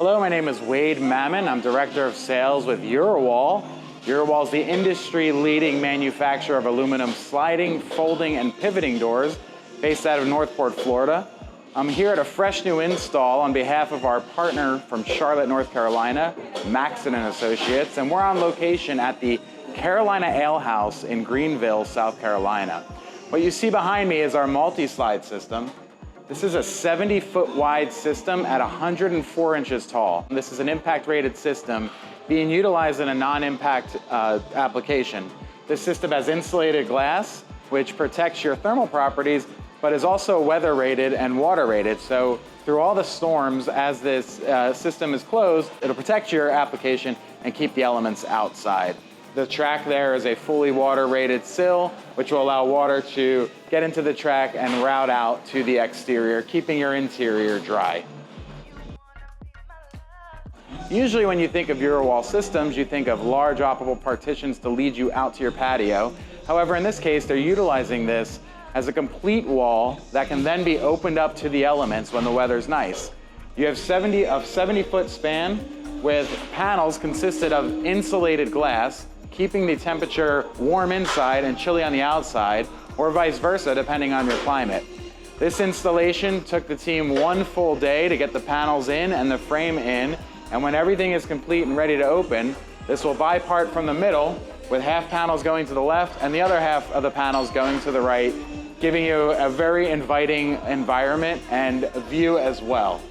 Hello, my name is Wade Mammon. I'm Director of Sales with Eurowall. Eurowall is the industry-leading manufacturer of aluminum sliding, folding, and pivoting doors based out of Northport, Florida. I'm here at a fresh new install on behalf of our partner from Charlotte, North Carolina, Maxson and Associates, and we're on location at the Carolina Alehouse in Greenville, South Carolina. What you see behind me is our multi-slide system. This is a 70-foot wide system at 104 inches tall. This is an impact-rated system being utilized in a non-impact application. This system has insulated glass, which protects your thermal properties, but is also weather-rated and water-rated. So through all the storms, as this system is closed, it'll protect your application and keep the elements outside. The track there is a fully water-rated sill, which will allow water to get into the track and route out to the exterior, keeping your interior dry. Usually when you think of Eurowall systems, you think of large operable partitions to lead you out to your patio. However, in this case, they're utilizing this as a complete wall that can then be opened up to the elements when the weather's nice. You have a 70-foot span with panels consisted of insulated glass, keeping the temperature warm inside and chilly on the outside, or vice versa, depending on your climate. This installation took the team one full day to get the panels in and the frame in, and when everything is complete and ready to open, this will bipart from the middle, with half panels going to the left and the other half of the panels going to the right, giving you a very inviting environment and view as well.